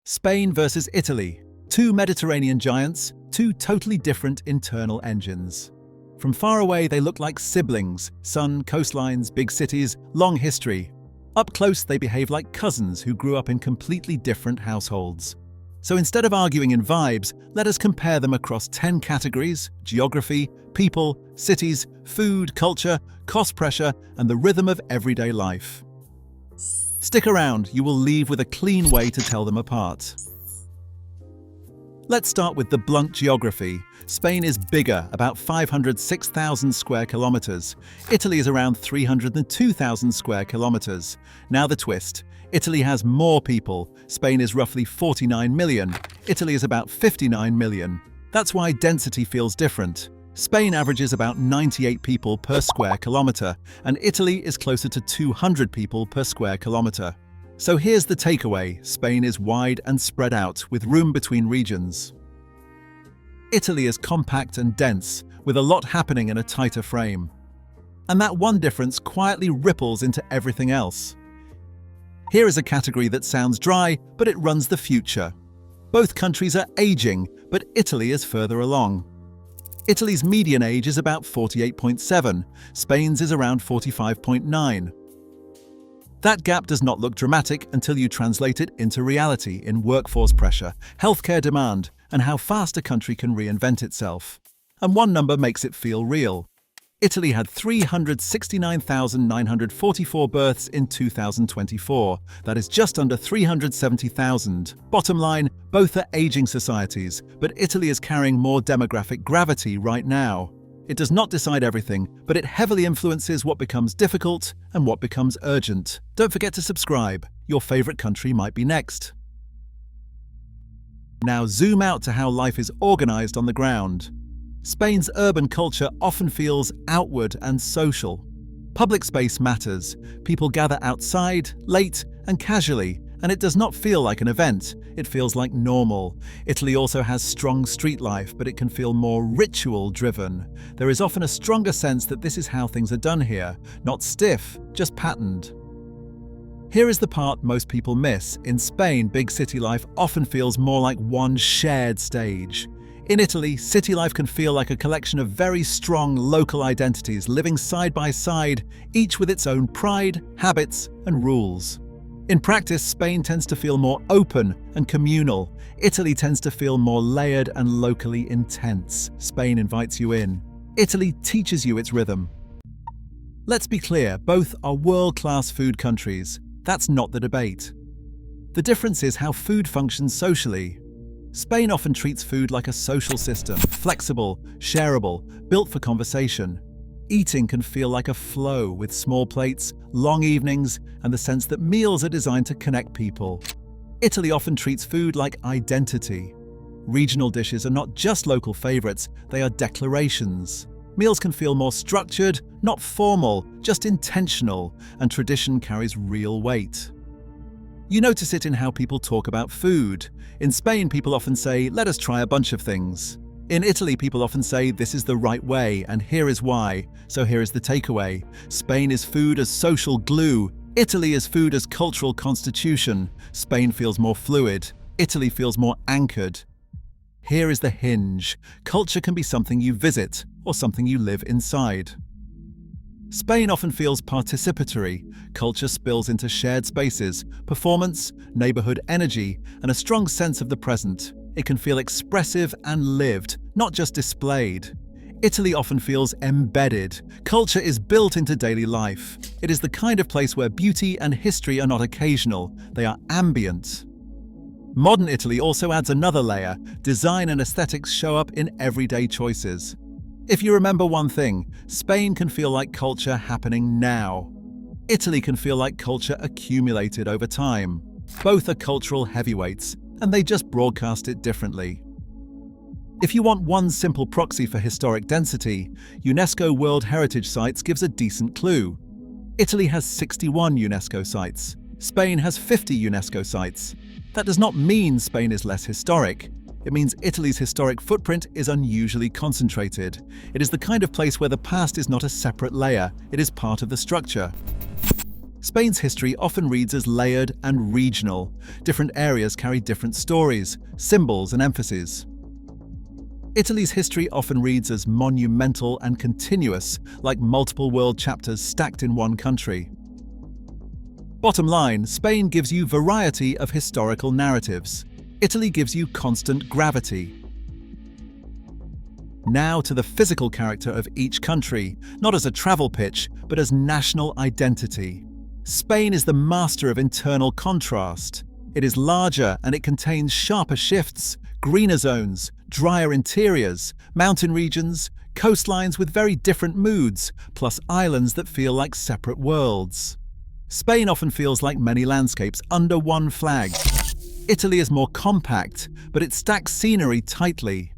Spain versus Italy. Two Mediterranean giants, two totally different internal engines. From far away, they look like siblings: sun, coastlines, big cities, long history. Up close, they behave like cousins who grew up in completely different households. So instead of arguing in vibes, let us compare them across 10 categories: geography, people, cities, food, culture, cost pressure, and the rhythm of everyday life. Stick around, you will leave with a clean way to tell them apart. Let's start with the blunt geography. Spain is bigger, about 506,000 square kilometers. Italy is around 302,000 square kilometers. Now the twist. Italy has more people. Spain is roughly 49 million. Italy is about 59 million. That's why density feels different. Spain averages about 98 people per square kilometer, and Italy is closer to 200 people per square kilometer. So here's the takeaway: Spain is wide and spread out, with room between regions. Italy is compact and dense, with a lot happening in a tighter frame. And that one difference quietly ripples into everything else. Here is a category that sounds dry, but it runs the future. Both countries are aging, but Italy is further along. Italy's median age is about 48.7, Spain's is around 45.9. That gap does not look dramatic until you translate it into reality in workforce pressure, healthcare demand, and how fast a country can reinvent itself. And one number makes it feel real. Italy had 369,944 births in 2024. That is just under 370,000. Bottom line, both are aging societies, but Italy is carrying more demographic gravity right now. It does not decide everything, but it heavily influences what becomes difficult and what becomes urgent. Don't forget to subscribe. Your favorite country might be next. Now zoom out to how life is organized on the ground. Spain's urban culture often feels outward and social. Public space matters. People gather outside, late and casually, and it does not feel like an event. It feels like normal. Italy also has strong street life, but it can feel more ritual-driven. There is often a stronger sense that this is how things are done here, not stiff, just patterned. Here is the part most people miss. In Spain, big city life often feels more like one shared stage. In Italy, city life can feel like a collection of very strong local identities living side by side, each with its own pride, habits, and rules. In practice, Spain tends to feel more open and communal. Italy tends to feel more layered and locally intense. Spain invites you in. Italy teaches you its rhythm. Let's be clear, both are world-class food countries. That's not the debate. The difference is how food functions socially. Spain often treats food like a social system, flexible, shareable, built for conversation. Eating can feel like a flow with small plates, long evenings, and the sense that meals are designed to connect people. Italy often treats food like identity. Regional dishes are not just local favorites, they are declarations. Meals can feel more structured, not formal, just intentional, and tradition carries real weight. You notice it in how people talk about food. In Spain, people often say, "Let us try a bunch of things." In Italy, people often say, "This is the right way, and here is why." So here is the takeaway. Spain is food as social glue. Italy is food as cultural constitution. Spain feels more fluid. Italy feels more anchored. Here is the hinge. Culture can be something you visit or something you live inside. Spain often feels participatory. Culture spills into shared spaces, performance, neighborhood energy, and a strong sense of the present. It can feel expressive and lived, not just displayed. Italy often feels embedded. Culture is built into daily life. It is the kind of place where beauty and history are not occasional, they are ambient. Modern Italy also adds another layer. Design and aesthetics show up in everyday choices. If you remember one thing, Spain can feel like culture happening now. Italy can feel like culture accumulated over time. Both are cultural heavyweights, and they just broadcast it differently. If you want one simple proxy for historic density, UNESCO World Heritage Sites gives a decent clue. Italy has 61 UNESCO sites. Spain has 50 UNESCO sites. That does not mean Spain is less historic. It means Italy's historic footprint is unusually concentrated. It is the kind of place where the past is not a separate layer, it is part of the structure. Spain's history often reads as layered and regional. Different areas carry different stories, symbols, and emphases. Italy's history often reads as monumental and continuous, like multiple world chapters stacked in one country. Bottom line, Spain gives you variety of historical narratives. Italy gives you constant gravity. Now to the physical character of each country, not as a travel pitch, but as national identity. Spain is the master of internal contrast. It is larger and it contains sharper shifts, greener zones, drier interiors, mountain regions, coastlines with very different moods, plus islands that feel like separate worlds. Spain often feels like many landscapes under one flag. Italy is more compact, but it stacks scenery tightly.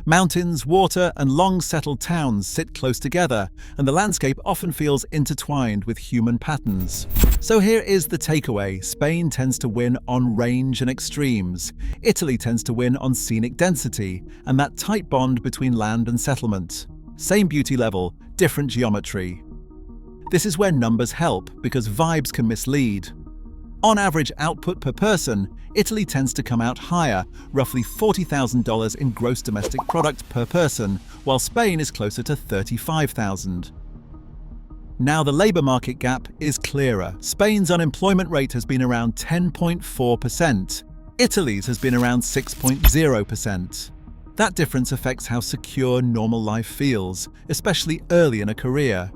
Mountains, water, and long-settled towns sit close together, and the landscape often feels intertwined with human patterns. So here is the takeaway. Spain tends to win on range and extremes. Italy tends to win on scenic density, and that tight bond between land and settlement. Same beauty level, different geometry. This is where numbers help, because vibes can mislead. On average output per person, Italy tends to come out higher, roughly $40,000 in gross domestic product per person, while Spain is closer to $35,000. Now the labour market gap is clearer. Spain's unemployment rate has been around 10.4%. Italy's has been around 6.0%. That difference affects how secure normal life feels, especially early in a career.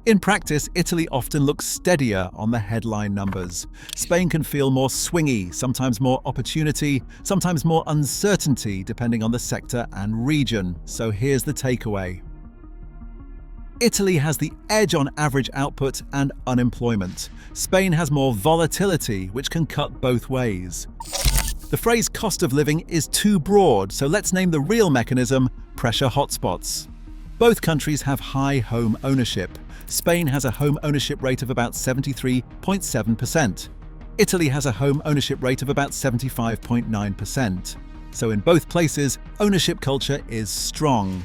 In practice, Italy often looks steadier on the headline numbers. Spain can feel more swingy, sometimes more opportunity, sometimes more uncertainty, depending on the sector and region. So here's the takeaway. Italy has the edge on average output and unemployment. Spain has more volatility, which can cut both ways. The phrase cost of living is too broad, so let's name the real mechanism pressure hotspots. Both countries have high home ownership. Spain has a home ownership rate of about 73.7%. Italy has a home ownership rate of about 75.9%. So in both places, ownership culture is strong.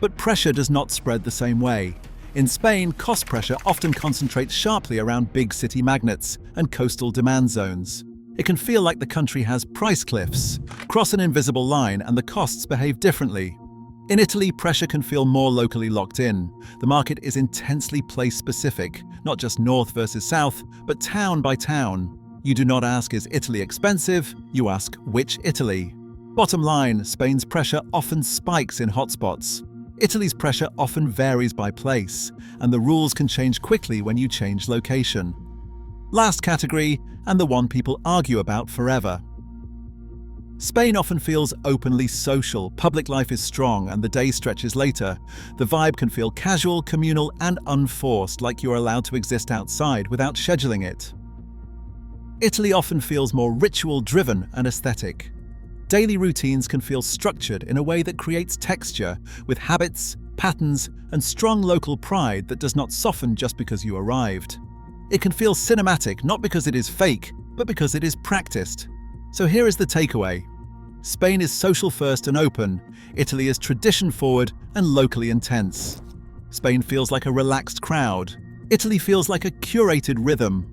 But pressure does not spread the same way. In Spain, cost pressure often concentrates sharply around big city magnets and coastal demand zones. It can feel like the country has price cliffs. Cross an invisible line and the costs behave differently. In Italy, pressure can feel more locally locked in. The market is intensely place-specific, not just north versus south, but town by town. You do not ask, is Italy expensive? You ask, which Italy? Bottom line, Spain's pressure often spikes in hotspots. Italy's pressure often varies by place, and the rules can change quickly when you change location. Last category, and the one people argue about forever. Spain often feels openly social. Public life is strong and the day stretches later. The vibe can feel casual, communal, and unforced, like you're allowed to exist outside without scheduling it. Italy often feels more ritual-driven and aesthetic. Daily routines can feel structured in a way that creates texture, with habits, patterns, and strong local pride that does not soften just because you arrived. It can feel cinematic, not because it is fake, but because it is practiced. So here is the takeaway. Spain is social first and open. Italy is tradition forward and locally intense. Spain feels like a relaxed crowd. Italy feels like a curated rhythm.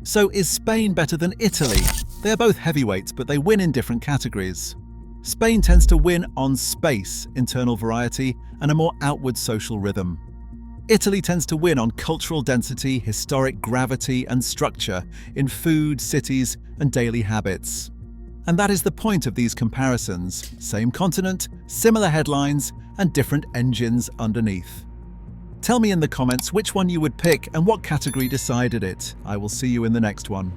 So is Spain better than Italy? They're both heavyweights, but they win in different categories. Spain tends to win on space, internal variety, and a more outward social rhythm. Italy tends to win on cultural density, historic gravity, and structure in food, cities, and daily habits. And that is the point of these comparisons. Same continent, similar headlines, and different engines underneath. Tell me in the comments which one you would pick and what category decided it. I will see you in the next one.